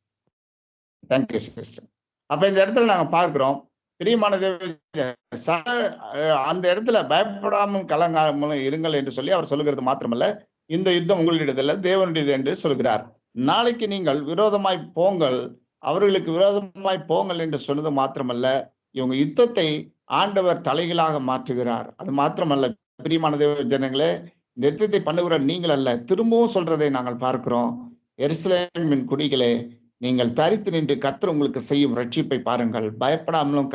Thank you sister. அப்ப இந்த இடத்துல நாங்க பார்க்கிறோம், பிரியமான அந்த இடத்துல பயப்படாமல் கலங்காமலும் இருங்கள் என்று சொல்லி அவர் சொல்லுகிறது மாத்திரமல்ல, இந்த யுத்தம் உங்களுடையதல்ல, தேவனுடையது என்று சொல்கிறார். நாளைக்கு நீங்கள் விரோதமாய் போங்கள், அவர்களுக்கு விரோதமாய் போங்கள் என்று சொன்னது மாத்திரமல்ல, இவங்க யுத்தத்தை ஆண்டவர் தலைகளாக மாற்றுகிறார். அது மாத்திரமல்ல, பிரியமான தேவ ஜனங்களே, இந்த யுத்தத்தை பண்ணுகிற நீங்கள் அல்ல, திரும்பவும் சொல்றதை நாங்கள் பார்க்கிறோம். எருசலேமின் குடிகளே, நீங்கள் தரித்து நின்று கர்த்தர் உங்களுக்கு செய்யும் ரட்சிப்பை பாருங்கள், பயப்படாமலும்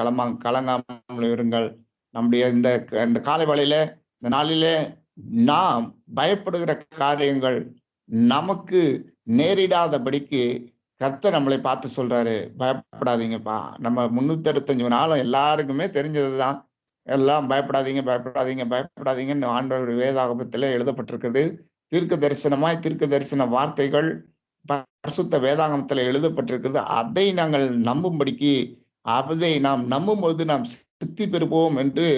கலங்காமலும் இருங்கள். நம்முடைய இந்த காலை வேளையில, இந்த நாளிலே நாம் பயப்படுகிற காரியங்கள் நமக்கு நேரிடாதபடிக்கு கர்த்தர் நம்மளை பார்த்து சொல்றாரு, பயப்படாதீங்கப்பா. நம்ம 365 நாளும் எல்லாருக்குமே தெரிஞ்சதுதான், எல்லாம் பயப்படாதீங்க பயப்படாதீங்க பயப்படாதீங்கன்னு ஆண்டவருடைய வேதாகமத்திலே எழுதப்பட்டிருக்கிறது. தீர்க்க தரிசன வார்த்தைகள் பரிசுத்த வேதாகமத்தில் எழுதப்பட்டிருக்கிறது. அதை நாங்கள் நம்பும்படிக்கு, அதை நாம் நம்பும்போது நாம் சித்தி பெறுவோம் என்று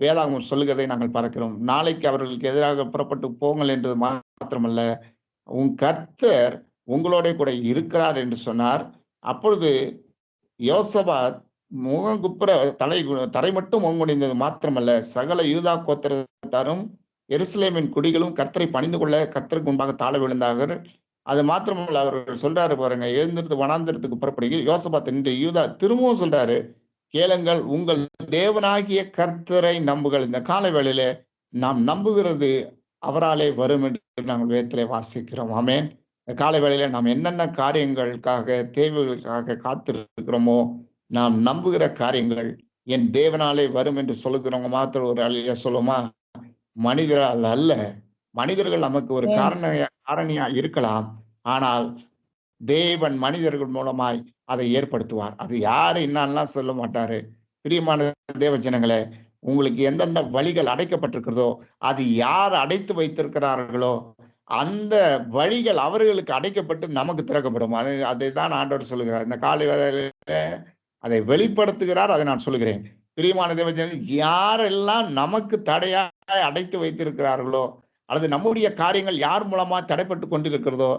வேதாகமம் சொல்லுகிறதை நாங்கள் பார்க்கிறோம். நாளைக்கு அவர்களுக்கு எதிராக புறப்பட்டு போங்கள் என்று மாத்திரமல்ல, உன் கர்த்தர் உங்களோட கூட இருக்கிறார் என்று சொன்னார். அப்பொழுது யோசபாத் முகங்குப்புற தரை மட்டும் முகங்குனிந்தது மாத்திரமல்ல, சகல யூதா கோத்திரத்தாரும் எருசலேமின் குடிகளும் கர்த்தரை பணிந்து கொள்ள கர்த்தருக்கு முன்பாக தாழ விழுந்தார்கள். அது மாத்திரமல்ல, அவர்கள் சொல்றாரு பாருங்க, எழுந்திருந்து வனாந்திரத்துக்கு புறப்படுங்க. யோசபாத் நின்று யூதா திரும்பவும் சொல்றாரு, கேளுங்கள், உங்கள் தேவனாகிய கர்த்தரை நம்புகள். இந்த கால வேளையில நாம் நம்புகிறது அவராலே வரும் என்று நாங்கள் வேதத்திலே வாசிக்கிறோம். ஆமென். இந்த கால வேளையில நாம் என்னென்ன காரியங்களுக்காக தேவைகளுக்காக காத்திருக்கிறோமோ, நாம் நம்புகிற காரியங்கள் என் தேவனாலே வரும் என்று சொல்லுகிறவங்க மாத்திரம் ஒரு அழிய சொல்லுமா? மனிதரால் அல்ல. மனிதர்கள் நமக்கு ஒரு காரணியா இருக்கலாம். ஆனால் தேவன் மனிதர்கள் மூலமாய் அதை ஏற்படுத்துவார். அது யாரு என்னெல்லாம் சொல்ல மாட்டாரு. பிரியமான தேவ ஜனங்களே, உங்களுக்கு எந்தெந்த வழிகள் அடைக்கப்பட்டிருக்கிறதோ, அது யார் அடைத்து வைத்திருக்கிறார்களோ அந்த வழிகள் அவர்களுக்கு அடைக்கப்பட்டு நமக்கு திறக்கப்படும். அதைதான் ஆண்டவர் சொல்லுகிறார். இந்த காலை வேளையில அதை வெளிப்படுத்துகிறார். அதை நான் சொல்லுகிறேன். பிரியமான தேவ ஜனங்களே, யாரெல்லாம் நமக்கு தடையாய் அடைத்து வைத்திருக்கிறார்களோ, அல்லது நம்முடைய காரியங்கள் யார் மூலமா தடைப்பட்டு கொண்டிருக்கிறதோ,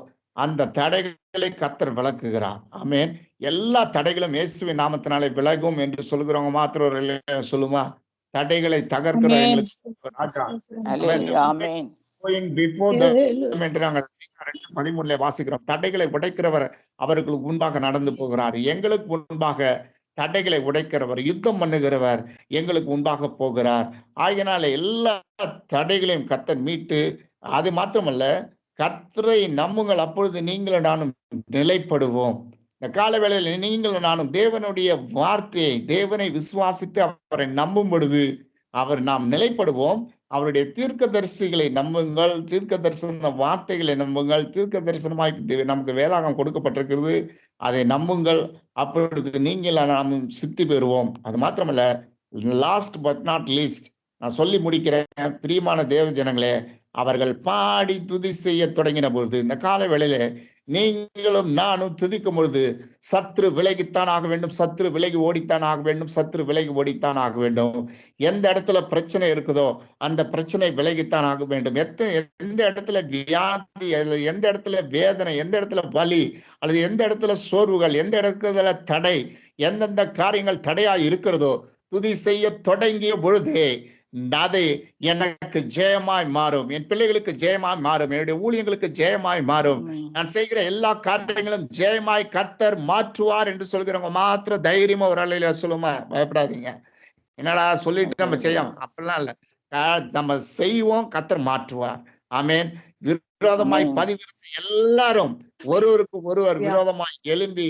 அந்த தடைகளை கர்த்தர் விளக்குகிறார். ஆமென். எல்லா தடைகளும் இயேசுவின் நாமத்தினாலே விலகும் என்று சொல்கிறவங்க மாத்திரம் சொல்லுமா? தடைகளை தகர்க்கிற எங்களுக்கு ராஜா என்று நாங்கள் 2:13 வாசிக்கிறோம். தடைகளை உடைக்கிறவர் அவர்களுக்கு முன்பாக நடந்து போகிறார். எங்களுக்கு முன்பாக தடைகளை உடைக்கிறவர், யுத்தம் பண்ணுகிறவர் எங்களுக்கு முன்பாக போகிறார். ஆகையினால எல்லா தடைகளையும் கர்த்தர் மீட்டு, அது மாத்திரமல்ல, கர்த்தரை நம்புங்கள், அப்பொழுது நீங்களும் நானும் நிலைப்படுவோம். இந்த கால வேளையில் நீங்களும் நானும் தேவனுடைய வார்த்தையை, தேவனை விசுவாசித்து அவரை நம்பும் பொழுது நாம் நிலைப்படுவோம். அவருடைய தீர்க்க தரிசிகளை நம்புங்கள், தீர்க்க தரிசன வார்த்தைகளை நம்புங்கள். தீர்க்க தரிசனமாய் நமக்கு வேதாகம் கொடுக்கப்பட்டிருக்கிறது, அதை நம்புங்கள். அப்பொழுது நீங்கள் நாமும் சித்தி பெறுவோம். அது மாத்திரமல்ல, லாஸ்ட் பட் நாட் லீஸ்ட் நான் சொல்லி முடிக்கிறேன். பிரியமான தேவ ஜனங்களே, அவர்கள் பாடி துதி செய்ய தொடங்கின பொழுது, இந்த கால வேளையில நீங்களும் நானும் துதிக்கும் பொழுது சத்ரு விலகித்தான் ஆக வேண்டும், சத்ரு விலகி ஓடித்தான் ஆக வேண்டும், சத்ரு விலகி ஓடித்தான் ஆக வேண்டும். எந்த இடத்துல பிரச்சனை இருக்குதோ அந்த பிரச்சனை விலகித்தான் ஆக வேண்டும். எந்த இடத்துல வியாதி, எந்த இடத்துல வேதனை, எந்த இடத்துல வலி, அல்லது எந்த இடத்துல சோர்வுகள், எந்த இடத்துல தடை, எந்தெந்த காரியங்கள் தடையா இருக்கிறதோ, துதி செய்ய தொடங்கிய பொழுதே அது எனக்கு ஜெயமாய் மாறும், என் பிள்ளைகளுக்கு ஜெயமாய் மாறும், என்னுடைய ஊழியர்களுக்கு ஜெயமாய் மாறும். நான் செய்கிற எல்லா காரியங்களும் ஜெயமாய் கர்த்தர் மாற்றுவார் என்று சொல்கிறவங்க மாத்திரம் தைரியமா ஒரு அலையில சொல்லுமா? பயப்படாதீங்க. என்னடா சொல்லிட்டு நம்ம செய்யும் அப்படிலாம் இல்ல. நம்ம செய்வோம், கர்த்தர் மாற்றுவார். ஆமென். விரோதமாய் பதிவிருந்த எல்லாரும் ஒருவருக்கு ஒருவர் விரோதமாய் எழும்பி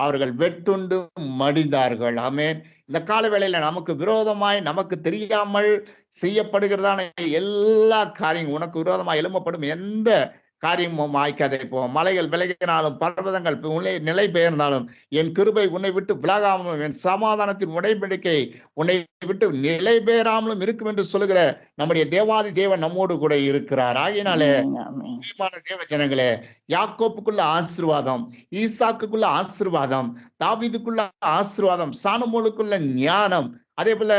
அவர்கள் வெட்டுண்டு மடிந்தார்கள். ஆமென். இந்த கால வேளையில நமக்கு விரோதமாய், நமக்கு தெரியாமல் செய்யப்படுகிறதான எல்லா காரியம், உனக்கு விரோதமாய் எழும்பப்படும் எந்த காரியமும் வாய்க்காதே போ. மலைகள் விலகினாலும், பர்வதங்கள் நிலை பெயர்ந்தாலும், என் கிருபை உன்னை விட்டு விலகாமலும், என் சமாதானத்தின் உடன்படிக்கை உன்னை விட்டு நிலை பெயராமலும் இருக்கும் என்று சொல்லுகிற நம்முடைய தேவாதி தேவன் நம்மோடு கூட இருக்கிறார். ஆகையினாலே தேவ ஜனங்களே, யாக்கோப்புக்குள்ள ஆசீர்வாதம், ஈசாக்குக்குள்ள ஆசீர்வாதம், தாவீதுக்குள்ள ஆசீர்வாதம், சாலமோனுக்குள்ள ஞானம், அதே போல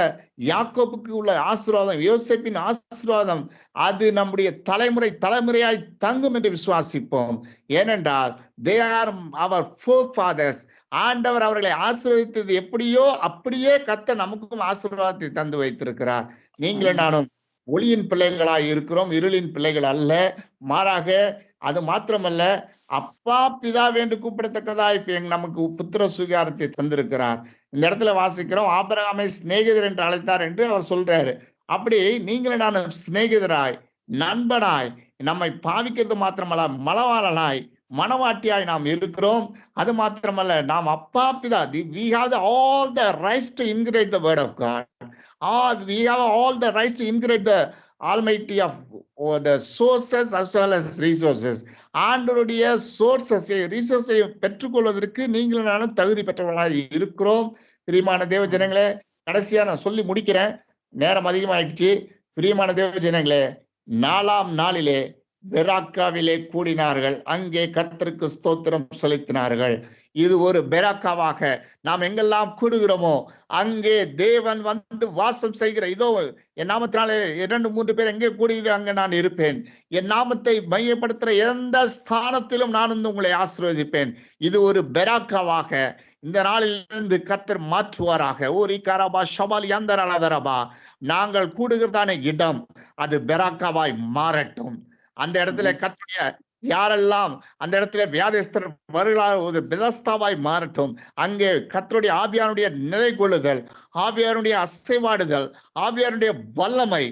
யாக்கோப்புக்கு உள்ள ஆசீர்வாதம், யோசேப்பின் ஆசீர்வாதம், அது நம்முடைய தலைமுறையாய் தங்கும் என்று விசுவாசிப்போம். ஏனென்றால் they are our forefathers. ஆண்டவர் அவர்களை ஆசீர்வதித்தது எப்படியோ அப்படியே கர்த்தர் நமக்கும் ஆசீர்வாதத்தை தந்து வைத்திருக்கிறார். நீங்களும் நானும் ஒளியின் பிள்ளைகளாய் இருக்கிறோம், இருளின் பிள்ளைகள் அல்ல. மாறாக அது மாத்திரமல்ல, அப்பா பிதாவே என்று கூப்பிடத்தக்கதா இப்ப நமக்கு புத்திர சுகாரத்தை தந்திருக்கிறார். இந்த இடத்துல வாசிக்கிறோம், ஆபிரகாமை சிநேகிதர் என்று அழைத்தார் என்று அவர் சொல்றாரு. அப்படி நீங்களும் நானும் சிநேகிதராய், நண்பனாய், நம்மை பாவிக்கிறது மாத்திரமல்ல, மலவாளனாய், மனவாட்டியாய் நாம் இருக்கிறோம். அது மாத்திரமல்ல, நாம் அப்பா பிதா, we have all the rights to integrate the word of God. We have all the rights to integrate the almighty of the sources as well as resources. ஆண்டவருடைய சோர்சஸ், ரிசோர்ஸை பெற்றுக்கொள்வதற்கு நீங்களும் நானும் தகுதி பெற்றவர்களாக இருக்கிறோம். பிரியமான தேவ ஜனங்களே, கடைசியா நான் சொல்லி முடிக்கிறேன், நேரம் அதிகமாயிடுச்சு. பிரியமான தேவ ஜனங்களே, 4ஆம் நாளிலே பெராக்காவிலே கூடினார்கள், அங்கே கர்த்தருக்கு ஸ்தோத்திரம் செலுத்தினார்கள். இது ஒரு பெராக்காவாக நாம் எங்கெல்லாம் கூடுகிறோமோ அங்கே தேவன் வந்து வாசம் செய்கிற, இதோ என் நாமத்தினாலே 2-3 பேர் எங்கே கூடுகிற அங்கே நான் இருப்பேன். என் நாமத்தை மையப்படுத்துகிற எந்த ஸ்தானத்திலும் நான் வந்து உங்களை ஆசீர்வதிப்பேன். இது ஒரு பெராக்காவாக இந்த நாளிலிருந்து கர்த்தர் மாற்றுவாராக. ஓரி கரபா ஷபால் யந்தரலதரபா. நாங்கள் கூடுகிறதான இடம் அது பெராக்காவாய் மாறட்டும். அந்த இடத்துல கர்த்தருடைய யாரெல்லாம் அந்த இடத்துல வியாதிஸ்தர் வருகிறார் ஒரு பெதஸ்தாவாய் மாறட்டும். அங்கே கர்த்தருடைய ஆவியானுடைய நிலை கொள்ளுதல், ஆவியானுடைய அசைவாடுதல், ஆவியானுடைய வல்லமை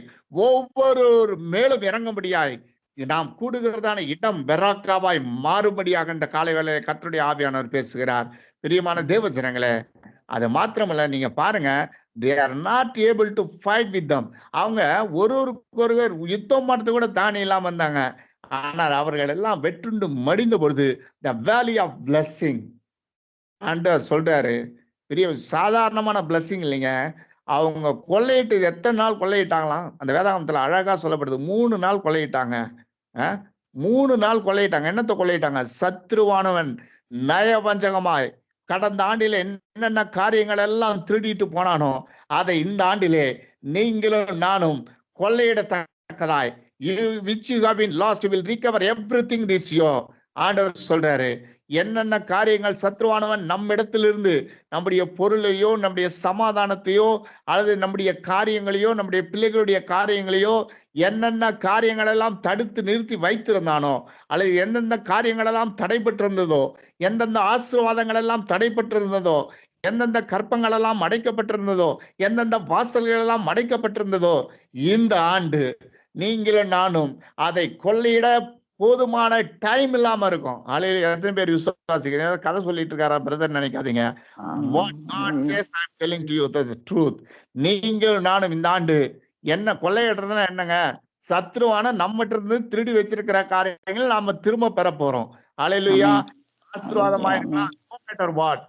ஒவ்வொரு மேலும் இறங்கும்படியாய் நாம் கூடுகிறதான இடம் பெராக்காவாய் மாறும்படியாக இந்த காலை வேளையிலே கர்த்தருடைய ஆவியானவர் பேசுகிறார். பிரியமான தேவ ஜனங்களே, அது மாத்திரமல்ல, நீங்க பாருங்க, they are not able to fight with them. அவங்க ஒருவருக்கொருவர் யுத்தம் பண்ணுறது கூட தானே இல்லாம வந்தாங்க. ஆனால் அவர்கள் எல்லாம் வெற்றுண்டு மடிந்த பொழுது the valley of blessing ஆண்டவர் சொல்றாரு, பெரிய சாதாரணமான blessing இல்லைங்க. அவங்க கொள்ளையிட்டு எத்தனை நாள் கொள்ளையிட்டாங்களாம் அந்த வேதாகமத்துல அழகா சொல்லப்படுது. 3 நாள் கொள்ளையிட்டாங்க. 3 நாள் கொள்ளையிட்டாங்க. என்னத்தை கொள்ளையிட்டாங்க? சத்ருவானவன் நயவஞ்சகமாய் கடந்த ஆண்டிலே என்னென்ன காரியங்கள் எல்லாம் திருடிட்டு போனானோ அதை இந்த ஆண்டிலே நீங்களும் நானும் கொள்ளையிடத்தக்கதாய் which you have been lost will recover everything this year. ஆண்டவர் சொல்றாரு, என்னென்ன காரியங்கள் சத்ருவானவன் நம்மிடத்திலிருந்து நம்முடைய பொருளையோ நம்முடைய சமாதானத்தையோ அல்லது நம்முடைய காரியங்களையோ நம்முடைய பிள்ளைகளுடைய காரியங்களையோ என்னென்ன காரியங்கள் எல்லாம் தடுத்து நிறுத்தி வைத்திருந்தானோ அல்லது எந்தெந்த காரியங்கள் எல்லாம் தடைபட்டிருந்ததோ, எந்தெந்த ஆசீர்வாதங்கள் எல்லாம் தடைபட்டிருந்ததோ, எந்தெந்த கற்பங்கள் எல்லாம் அடைக்கப்பட்டிருந்ததோ, எந்தெந்த வாசல்கள் எல்லாம் அடைக்கப்பட்டிருந்ததோ, இந்த ஆண்டு நீங்களும் நானும் அதை கொள்ளையிட போதுமான டைம் இல்லாம இருக்கும். ஆலையில எத்தனை பேர் விசுவாசிக்கிறீங்க? கதை சொல்லிட்டு இருக்காரா பிரதர் நினைக்காதீங்க. What God says, I am telling to you the truth. நீங்கள் நானும் இந்த ஆண்டு என்ன கொள்ளையிடுறதுன்னா என்னங்க? சத்ருவான நம்மகிட்ட இருந்து திருடி வச்சிருக்கிற காரியங்கள் நாம திரும்ப பெற போறோம். அல்லேலூயா. ஆசீர்வாதமா இருக்கலாம். No matter what,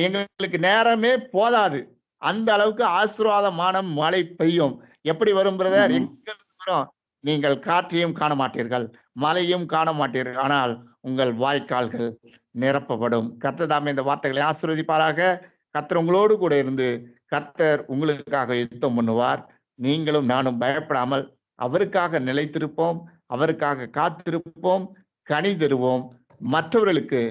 எங்களுக்கு நேரமே போதாது. அந்த அளவுக்கு ஆசீர்வாதமான மழை பெய்யும். எப்படி வரும் பிரதர்? எங்க வரும்? நீங்கள் காற்றையும் காண மாட்டீர்கள், மழையும் காண மாட்டீர்கள், ஆனால் உங்கள் வாய்க்கால்கள் நிரப்பப்படும். கர்த்தர் தாமே இந்த வார்த்தைகளை ஆசீர்வதிப்பாராக. கர்த்தர் உங்களோடு கூட இருந்து கர்த்தர் உங்களுக்காக யுத்தம் பண்ணுவார். நீங்களும் நானும் பயப்படாமல் அவருக்காக நிலைத்திருப்போம், அவருக்காக காத்திருப்போம், கனி தருவோம். மற்றவர்களுக்கு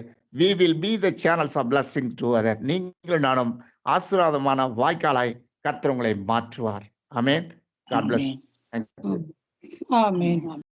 we will be the channels of blessing to other. நீங்களும் நானும் ஆசீர்வாதமான வாய்க்காலாய் கர்த்தர் உங்களை மாற்றுவார். ஆமென். God bless you. Thank you. Amen.